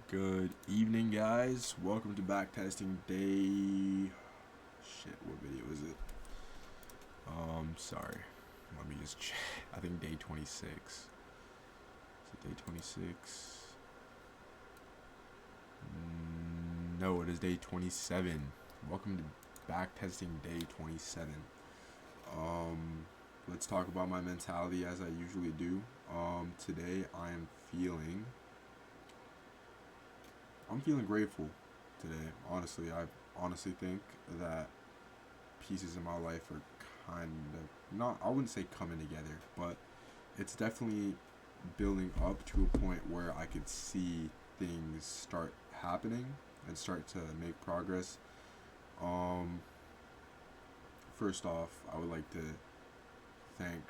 Good evening, guys. Welcome to backtesting day. Shit, what video is it? Sorry. Let me just check. I think day 26. Is it day 26? No, it is day 27. Welcome to backtesting day 27. Um, let's talk about my mentality as I usually do. Today I'm feeling grateful today. Honestly, I honestly think that pieces in my life are kind of not, I wouldn't say coming together, but it's definitely building up to a point where I could see things start happening and start to make progress. Um, First off, I would like to thank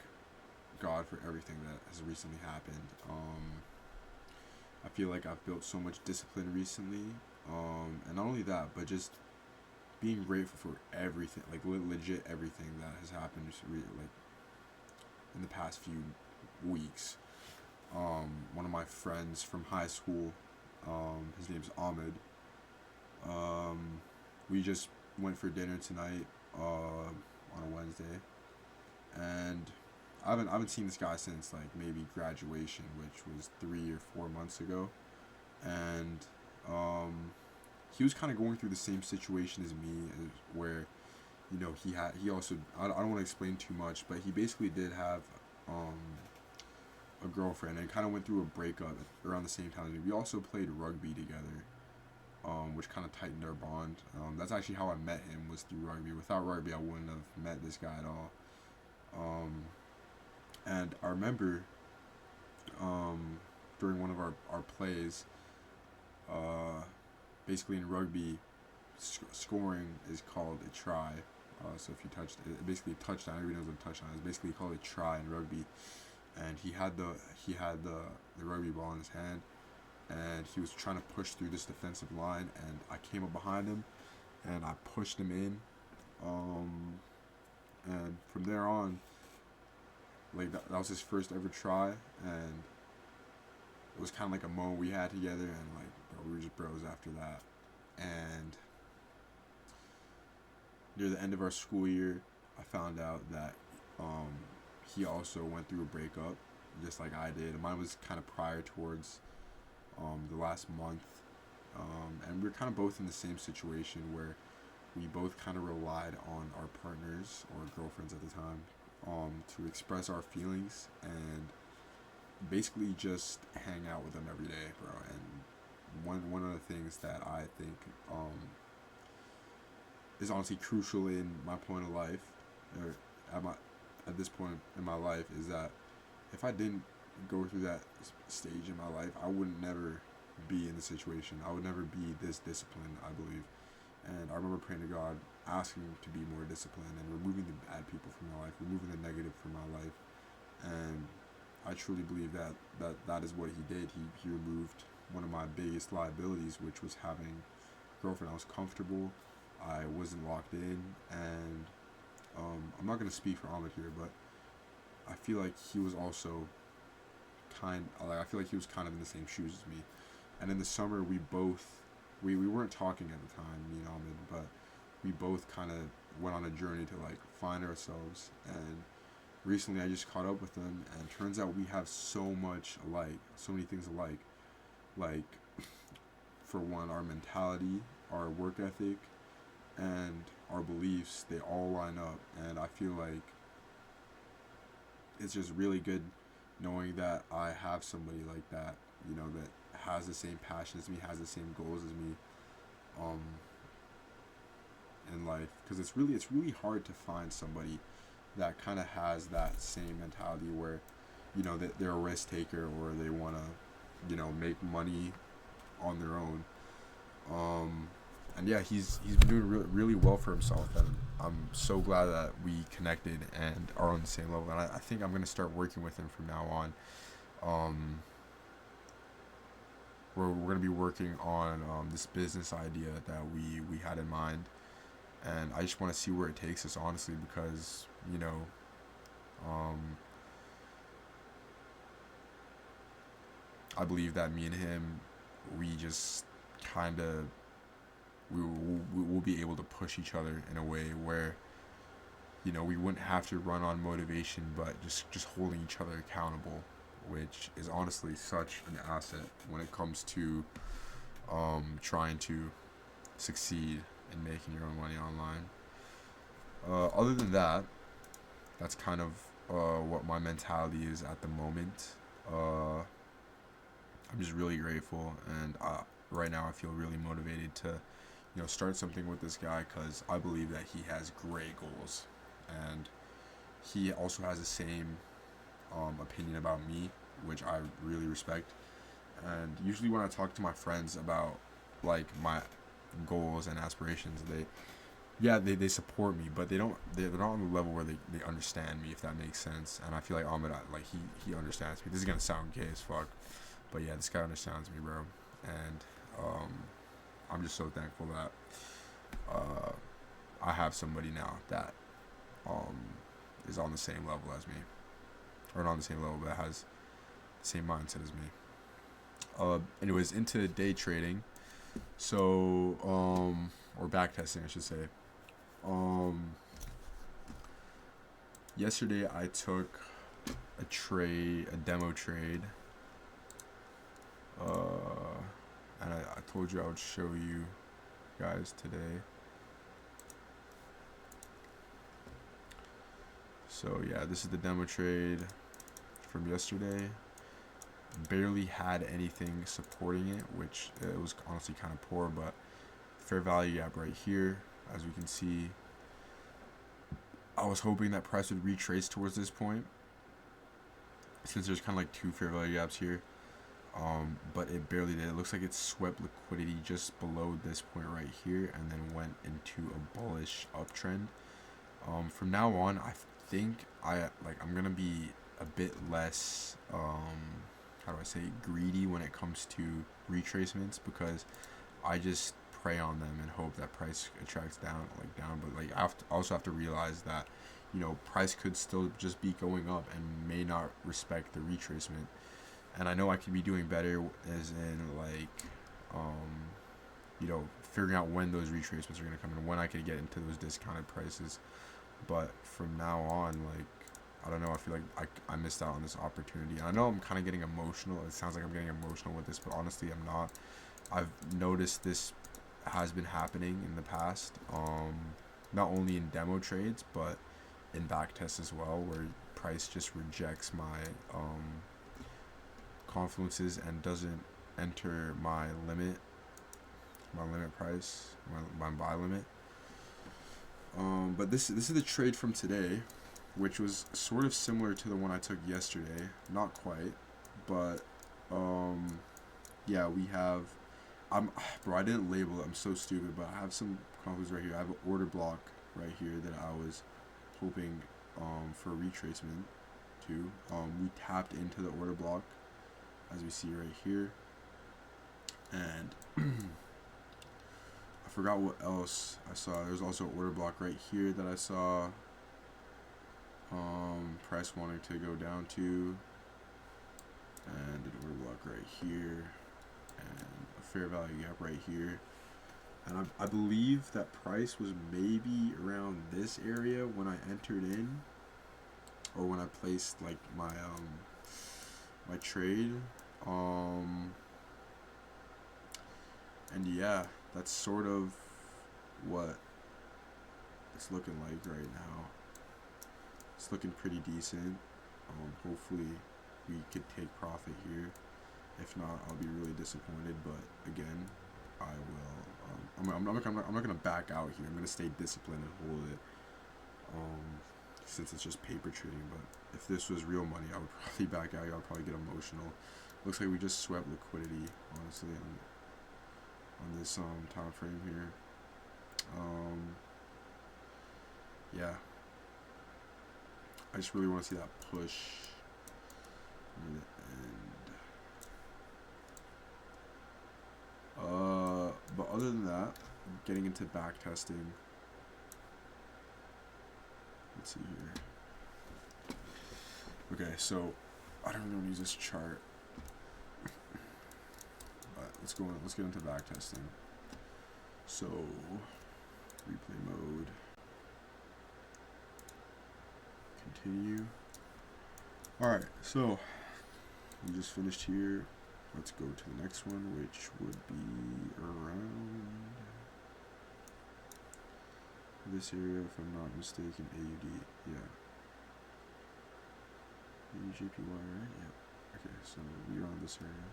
God for everything that has recently happened. I feel like I've built so much discipline recently, and not only that, but just being grateful for everything, like legit everything that has happened, like in the past few weeks. One of my friends from high school, his name's Ahmed. We just went for dinner tonight on a Wednesday, and I haven't seen this guy since like maybe graduation, which was 3 or 4 months ago, and um, he was kind of going through the same situation as me, where he also I don't want to explain too much, but he basically did have um, a girlfriend and kind of went through a breakup around the same time as me. We also played rugby together, which kind of tightened our bond. That's actually how I met him, was through rugby. Without rugby, I wouldn't have met this guy at all. Um, and I remember um, during one of our plays, uh, basically in rugby, scoring is called a try. So if you touched it, basically a touchdown. Everybody knows what a touchdown is. Basically called a try in rugby. And he had the rugby ball in his hand, and he was trying to push through this defensive line, and I came up behind him, and I pushed him in. Um, and from there on, like that was his first ever try, and it was kind of like a moment we had together, and like bro, we were just bros after that. And near the end of our school year, I found out that um, he also went through a breakup, just like I did. Mine was kind of prior towards the last month, and we are kind of both in the same situation where we both kind of relied on our partners or girlfriends at the time to express our feelings and basically just hang out with them every day, bro. And one of the things that I think is honestly crucial in my point of life, or at this point in my life, is that if I didn't go through that stage in my life, I would never be in the situation. I would never be this disciplined, I believe. And I remember praying to God, asking to be more disciplined and removing the bad people from my life, removing the negative from my life. And I truly believe that is what he did. He removed one of my biggest liabilities, which was having a girlfriend. I was comfortable. I wasn't locked in, and I'm not gonna speak for Ahmed here, but I feel like he was also I feel like he was kind of in the same shoes as me. And in the summer, we weren't talking at the time, me and Ahmed, but we both kind of went on a journey to like find ourselves. And recently, I just caught up with him, and turns out we have so much alike, so many things alike. Like, for one, our mentality, our work ethic, and our beliefs, they all line up. And I feel like it's just really good knowing that I have somebody like that, that has the same passion as me, has the same goals as me, um, in life. Because it's really hard to find somebody that kind of has that same mentality where, that they're a risk taker, or they want to, make money on their own. Um, and yeah, he's been doing really well for himself, and I'm so glad that we connected and are on the same level. And I think I'm gonna start working with him from now on. Um, we're gonna be working on this business idea that we had in mind, and I just want to see where it takes us, honestly, because um, I believe that me and him we just kind of we will be able to push each other in a way where we wouldn't have to run on motivation, but just holding each other accountable, which is honestly such an asset when it comes to trying to succeed in making your own money online. Other than that, that's kind of what my mentality is at the moment. I'm just really grateful, and right now I feel really motivated to start something with this guy, because I believe that he has great goals, and he also has the same opinion about me, which I really respect. And usually when I talk to my friends about like my goals and aspirations, they support me, but they're not on the level where they understand me, if that makes sense. And I feel like Ahmed, like he understands me. This is gonna sound gay as fuck, but yeah, this guy understands me, bro. And I'm just so thankful that I have somebody now that is on the same level as me, or not on the same level, but has the same mindset as me. Anyways, into day trading. So, or back testing, I should say. Yesterday I took a demo trade. And I told you I would show you guys today. So yeah, this is the demo trade from yesterday. Barely had anything supporting it, which it was honestly kind of poor, but fair value gap right here, as we can see. I was hoping that price would retrace towards this point, since there's kind of like two fair value gaps here, but it barely did. It looks like it swept liquidity just below this point right here, and then went into a bullish uptrend. From now on, I think I'm gonna be a bit less how do I say, greedy when it comes to retracements, because I just prey on them and hope that price attracts down. But like I also have to realize that price could still just be going up and may not respect the retracement. And I know I could be doing better, as in figuring out when those retracements are going to come in, when I could get into those discounted prices. But from now on, like, I don't know, I feel like I missed out on this opportunity. And I know I'm kind of getting emotional. It sounds like I'm getting emotional with this, but honestly, I'm not. I've noticed this has been happening in the past, not only in demo trades, but in back tests as well, where price just rejects my confluences and doesn't enter my limit price, my buy limit. But this is the trade from today, which was sort of similar to the one I took yesterday. Not quite, but yeah, we have. Bro, I didn't label it. I'm so stupid, but I have some confluence right here. I have an order block right here that I was hoping for retracement to. We tapped into the order block, as we see right here, and I forgot what else I saw. There's also an order block right here that I saw. Price wanting to go down to, and an order block right here, and a fair value gap right here. And I believe that price was maybe around this area when I entered in, or when I placed like my my trade. And yeah, that's sort of what it's looking like right now. It's looking pretty decent. Hopefully we could take profit here. If not, I'll be really disappointed. But again, I will. I'm not gonna back out here. I'm gonna stay disciplined and hold it. Since it's just paper trading. But if this was real money, I would probably back out. I'll probably get emotional. Looks like we just swept liquidity, honestly, on this time frame here. Yeah. I just really want to see that push near the end. But other than that, getting into back testing. Let's see here. Okay, so I don't really want to use this chart, but let's get into back testing. So replay mode, continue. Alright, so we just finished here. Let's go to the next one, which would be around this area, if I'm not mistaken. AUD, yeah. AUJPY, right? Yeah. Okay, so we're on this area.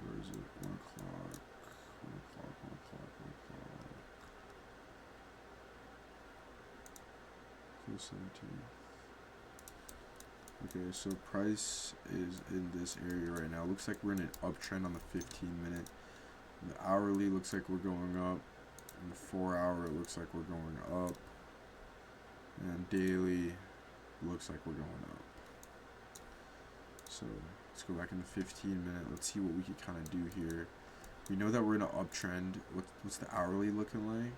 Where is it? 1 o'clock. 1 o'clock. 1 o'clock. 1 o'clock. Close 17. Okay, so price is in this area right now. Looks like we're in an uptrend on the 15-minute. The hourly looks like we're going up. In the 4-hour, it looks like we're going up. And daily looks like we're going up. So let's go back in the 15-minute. Let's see what we can kind of do here. We know that we're in an uptrend. What's the hourly looking like?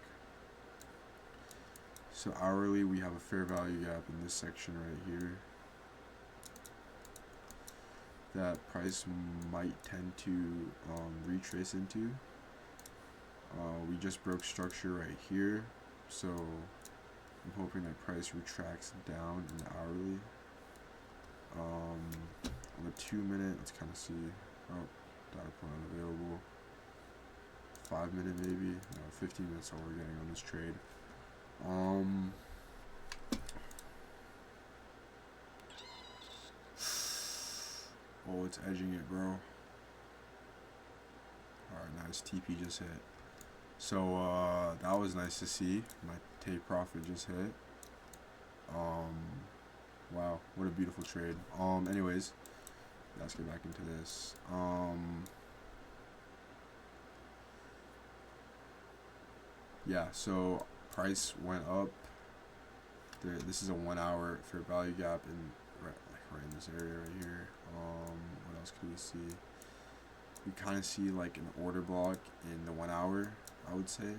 So hourly, we have a fair value gap in this section right here that price might tend to retrace into. We just broke structure right here, so I'm hoping that price retracts down in the hourly. On the 2-minute, let's kind of see. Oh, data point unavailable. 5-minute maybe. No, 15 minutes all we're getting on this trade. Oh, it's edging it, bro. Alright, nice. TP just hit. So, that was nice to see. My take profit just hit. Wow, what a beautiful trade. Anyways, let's get back into this. Yeah, so price went up. This is a 1-hour fair value gap in right in this area right here. What else can we see? We kind of see like an order block in the 1 hour, I would say.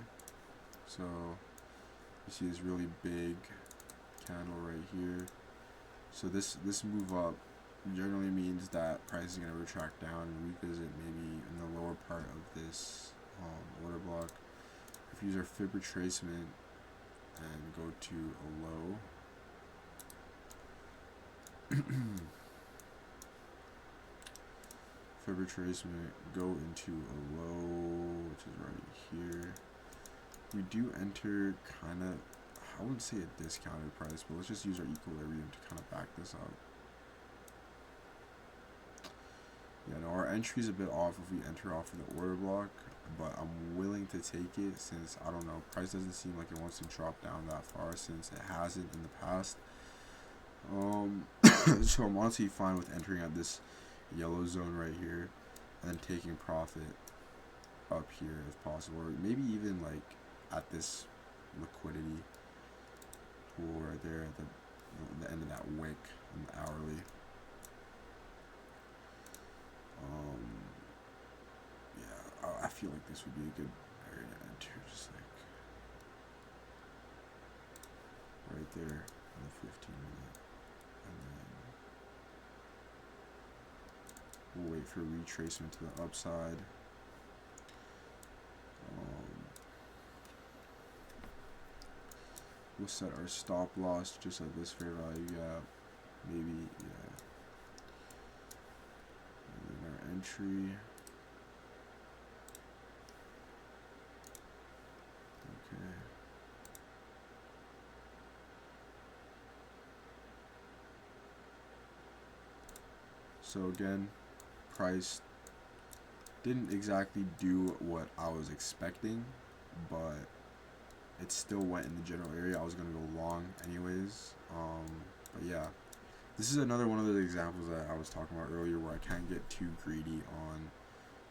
So you see this really big candle right here. So this move up generally means that price is going to retract down and revisit maybe in the lower part of this order block. If we use our fib retracement and go to a low, fib retracement, go into a low, which is right here. We do enter kind of, I wouldn't say a discounted price, but let's just use our equilibrium to kind of back this up. Yeah, no, our entry is a bit off if we enter off of the order block, but I'm willing to take it since, I don't know, price doesn't seem like it wants to drop down that far since it hasn't in the past. So I'm honestly fine with entering at this yellow zone right here and then taking profit up here if possible, or maybe even like at this liquidity pool right there at the end of that wick in the hourly. Yeah, I feel like this would be a good area to enter, just like right there on the 15-minute, and then we'll wait for retracement to the upside. We'll set our stop loss just at this fair value gap, maybe, yeah. And then our entry. Okay. So again, price didn't exactly do what I was expecting, but it still went in the general area. I was going to go long anyways. But yeah, this is another one of the examples that I was talking about earlier where I can't get too greedy on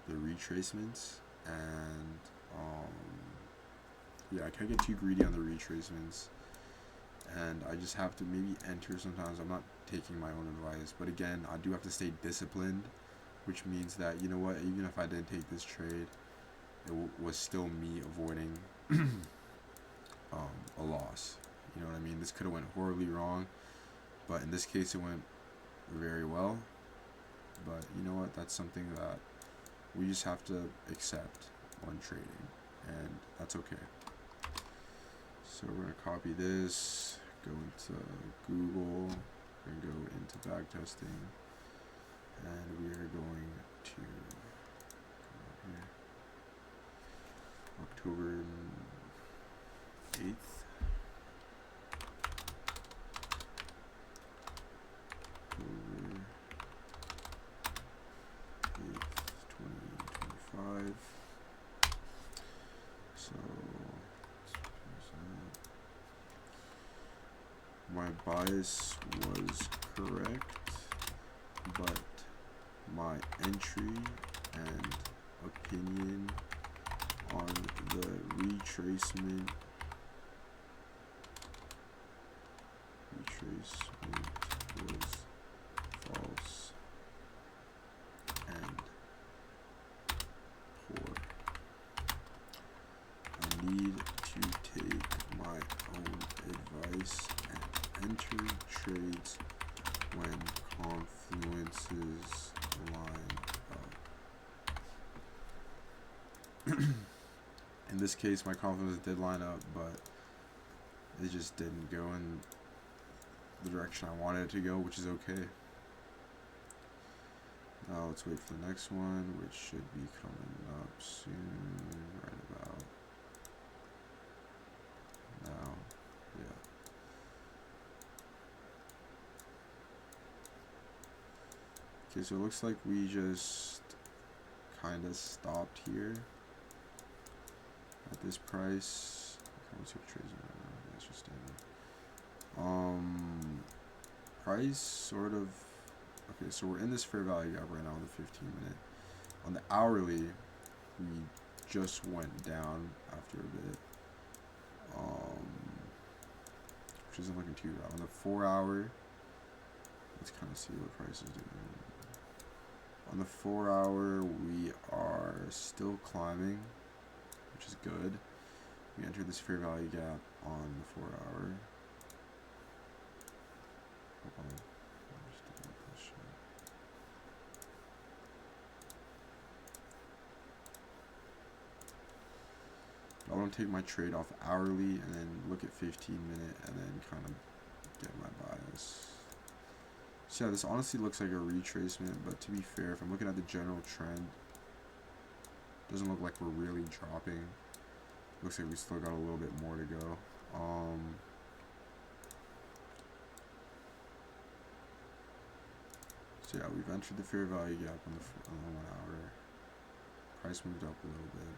the retracements. And yeah, I can't get too greedy on the retracements. And I just have to maybe enter sometimes. I'm not taking my own advice. But again, I do have to stay disciplined, which means that, you know what, even if I didn't take this trade, it was still me avoiding a loss. You know what I mean? This could have went horribly wrong, But in this case, it went very well. But you know what? That's something that we just have to accept when trading, and that's okay. So we're gonna copy this, go into Google, we're gonna go into backtesting, and we are going to October 8th. October 8th, 2025. So my bias was correct, but my entry and opinion on the retracement was false and poor. I need to take my own advice and enter trades when confluences line up. In this case, my confluence did line up, but it just didn't go in the direction I wanted it to go, which is okay. Now let's wait for the next one, which should be coming up soon, right about now. Yeah. Okay, so it looks like we just kind of stopped here at this price. Okay, let's see what trades are right now. That's just standing. Price sort of. Okay, so we're in this fair value gap right now on the 15-minute. On the hourly, we just went down after a bit, which isn't looking too bad. On the 4-hour, let's kind of see what price is doing. On the 4-hour, we are still climbing, which is good. We entered this fair value gap on the 4-hour. I want to take my trade off hourly and then look at 15-minute and then kind of get my bias. So yeah, this honestly looks like a retracement, but to be fair, if I'm looking at the general trend, it doesn't look like we're really dropping. Looks like we still got a little bit more to go. So yeah, we've entered the fair value gap on the 1-hour. Price moved up a little bit.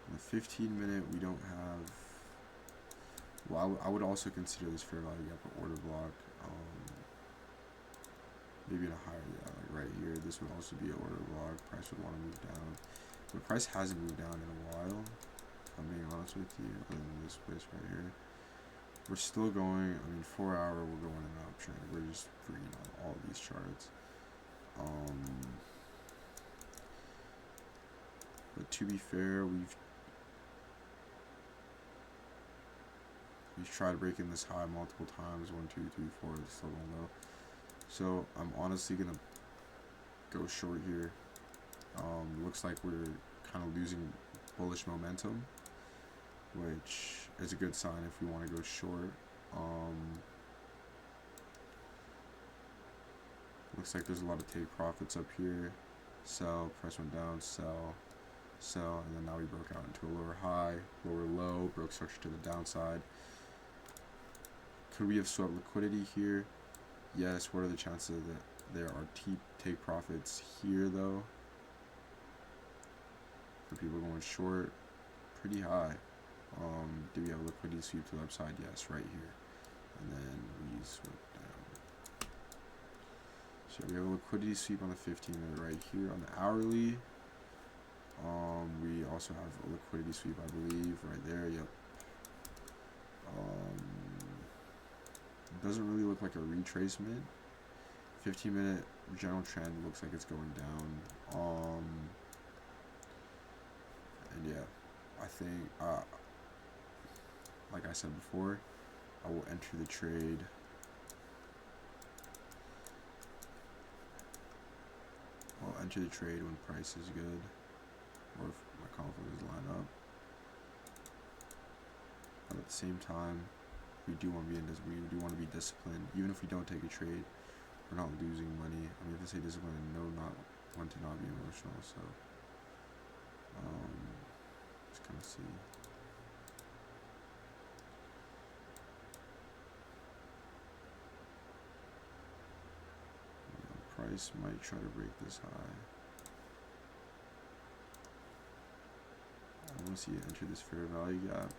On the 15-minute, we don't have. Well, I would also consider this fair value gap an order block. Maybe in a higher, yeah, like right here. This would also be an order block. Price would want to move down. But price hasn't moved down in a while. If I'm being honest with you, other than this place right here. We're still going. I mean, 4-hour, we're going in an uptrend. We're just green on all these charts. But to be fair, we've tried breaking this high multiple times. 1, 2, 3, 4. It's still going low. So I'm honestly gonna go short here. Looks like we're kind of losing bullish momentum, which is a good sign if we want to go short. Looks like there's a lot of take profits up here. Sell, price went down, sell, sell, and then now we broke out into a lower high, lower low, broke structure to the downside. Could we have swept liquidity here? Yes. What are the chances that there are take profits here though? For people going short, pretty high. Do we have a liquidity sweep to the upside? Yes, right here. And then we swept down. So we have a liquidity sweep on the 15-minute right here. On the hourly, we also have a liquidity sweep, I believe, right there. Yep. It doesn't really look like a retracement. 15-minute general trend looks like it's going down. And yeah, I think, like I said before, I will enter the trade enter the trade when price is good, or if my confidence line up. But at the same time, we do want to be disciplined. Even if we don't take a trade, we're not losing money. I mean, if they say discipline, no, not want to not be emotional. So, just kind of see. Price might try to break this high. I want to see it enter this fair value gap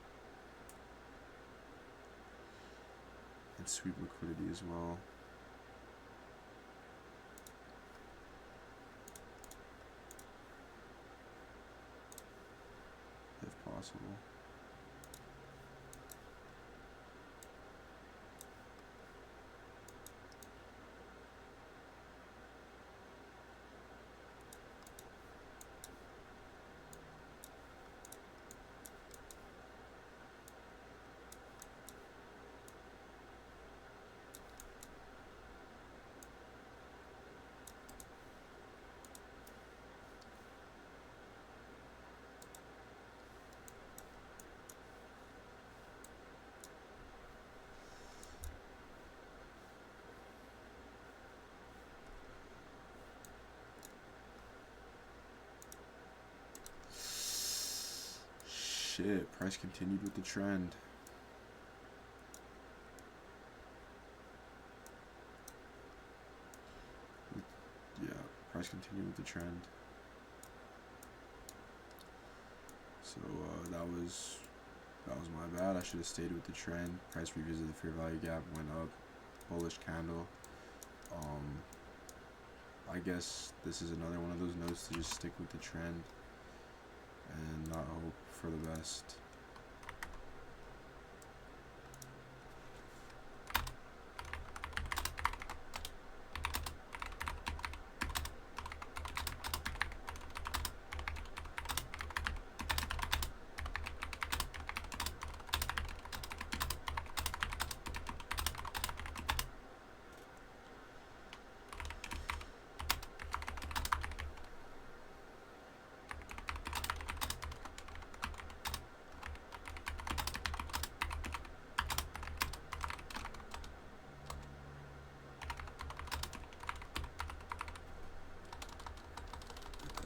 and sweep liquidity as well. If possible. Shit, price continued with the trend. Yeah, price continued with the trend. So that was my bad. I should have stayed with the trend. Price revisited the fair value gap, went up, bullish candle. I guess this is another one of those notes to just stick with the trend and not hope for the best.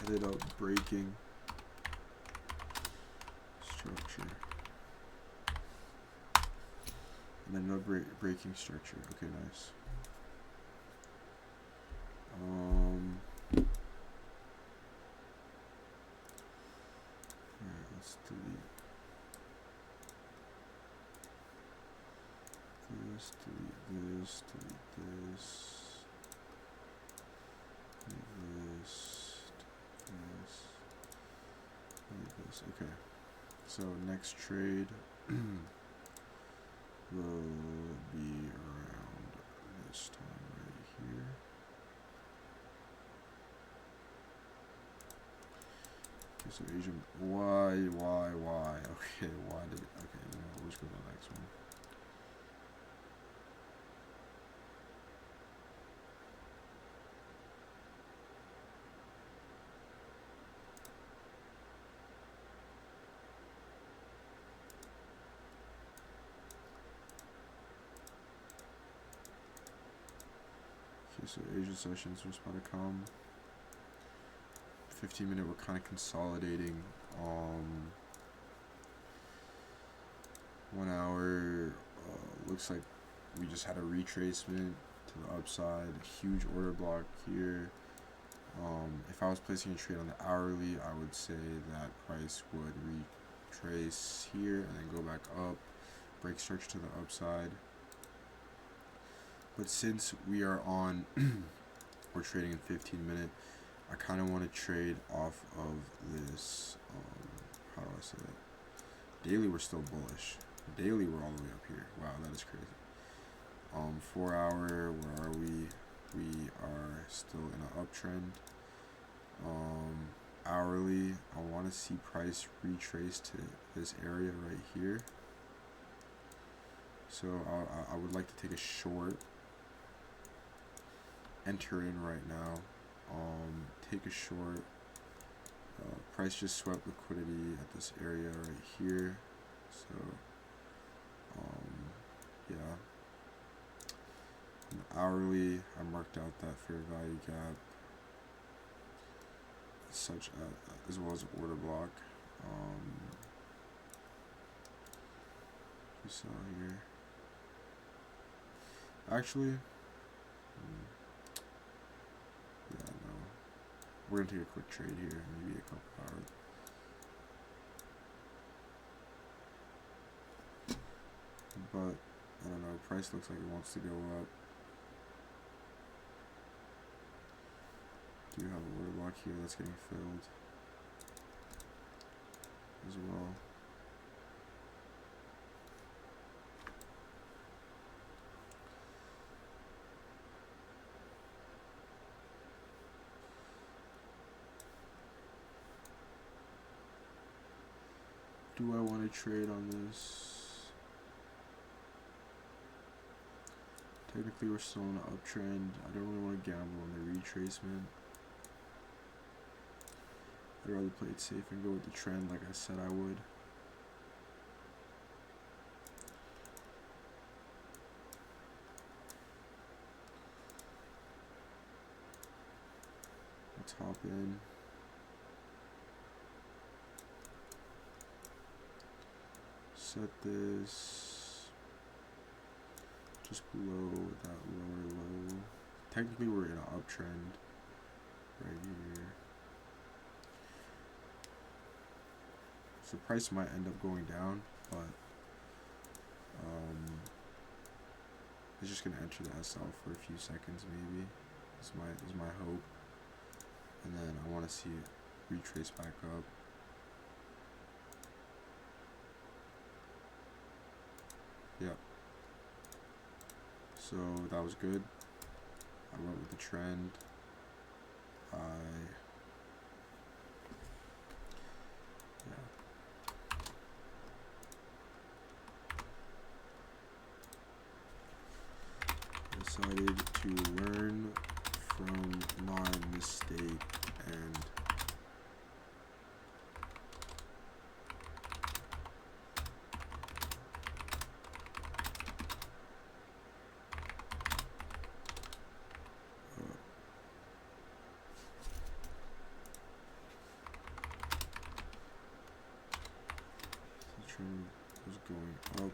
Ended up breaking structure, and then no breaking structure. Okay, nice. Alright, let's delete this, delete this, delete this, delete this. Okay, so next trade will be around this time right here. Okay, so Asian, why? Okay, why did it, okay, you know, we'll just go to the next one. Okay, so Asian sessions was about to come. 15-minute, we're kind of consolidating. 1 hour, looks like we just had a retracement to the upside. Huge order block here. If I was placing a trade on the hourly, I would say that price would retrace here and then go back up, break structure to the upside. But since we are on, we're trading in 15-minute, I kind of want to trade off of this, how do I say that? Daily, we're still bullish. Daily, we're all the way up here. Wow, that is crazy. 4 hour, where are we? We are still in an uptrend. Hourly, I want to see price retrace to this area right here. So I would like to take a short, enter in right now, take a short. Price just swept liquidity at this area right here, so yeah. And hourly, I marked out that fair value gap, such as well as an order block. You saw here. Actually, yeah, no. We're gonna take a quick trade here, maybe a couple hours. But I don't know. Price looks like it wants to go up. Do have an order block here that's getting filled as well. Do I want to trade on this? Technically, we're still in an uptrend. I don't really want to gamble on the retracement. I'd rather play it safe and go with the trend like I said I would. Let's hop in. Set this just below that lower low. Technically, we're in an uptrend right here. So price might end up going down, but it's just gonna enter the SL for a few seconds maybe. Is my hope. And then I wanna see it retrace back up. Yep. So that was good. I went with the trend. Decided to learn from my mistake and the trend was going up.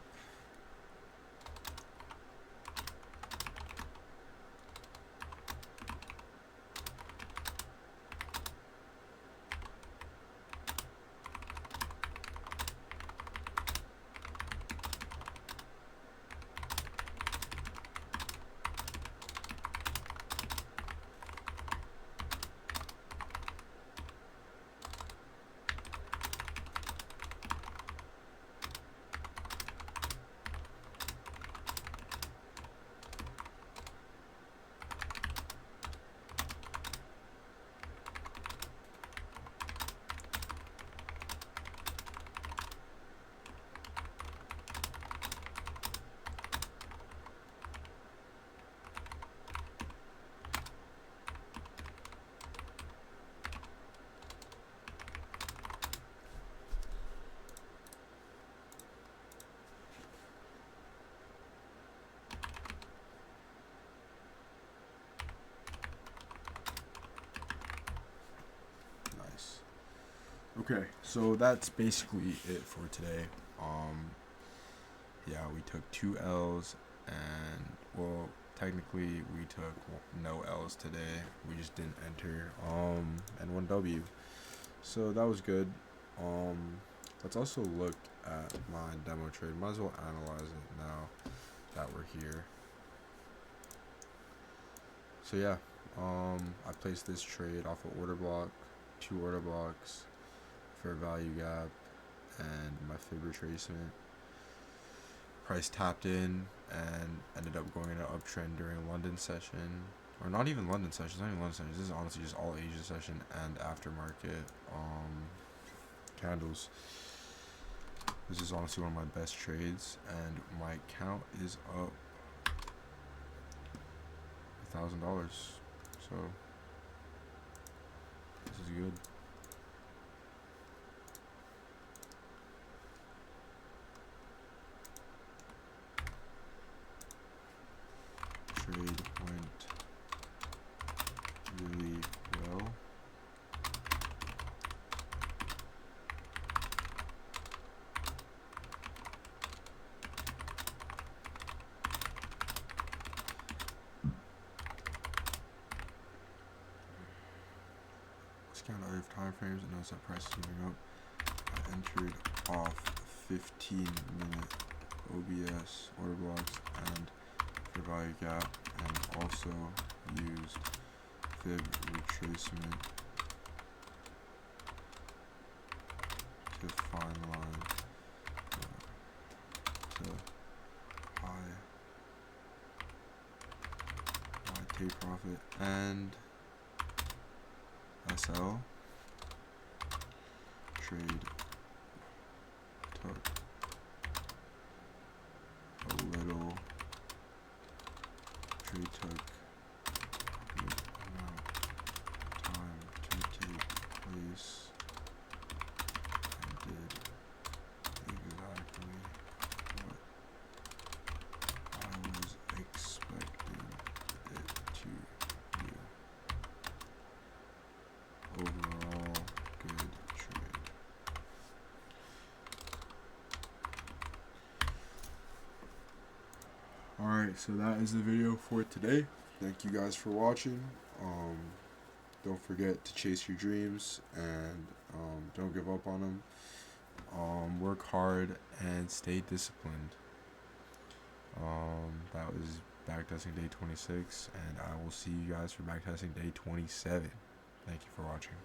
Okay, so that's basically it for today. Yeah, we took 2 L's and, well, technically we took no L's today. We just didn't enter, and 1 W. So that was good. Let's also look at my demo trade. Might as well analyze it now that we're here. So yeah, I placed this trade off of order block, 2 order blocks, fair value gap, and my fib retracement. Price tapped in and ended up going in an uptrend during London session, or not even London session. Not even London session. This is honestly just all Asia session and aftermarket candles. This is honestly one of my best trades, and my count is up $1,000. So good. Trade went really well. Scan other time frames and notice that price is moving up. I entered off 15-minute OBS order blocks and fair value gap, and also used fib retracement to find line to high take profit, and SL trade took a little trade took a good amount of time to take place and did exactly what I was expecting it to do. Overall, good trade. Alright, so that is the video for today. Thank you guys for watching. Don't forget to chase your dreams and don't give up on them. Work hard and stay disciplined. That was backtesting day 26, and I will see you guys for backtesting day 27. Thank you for watching.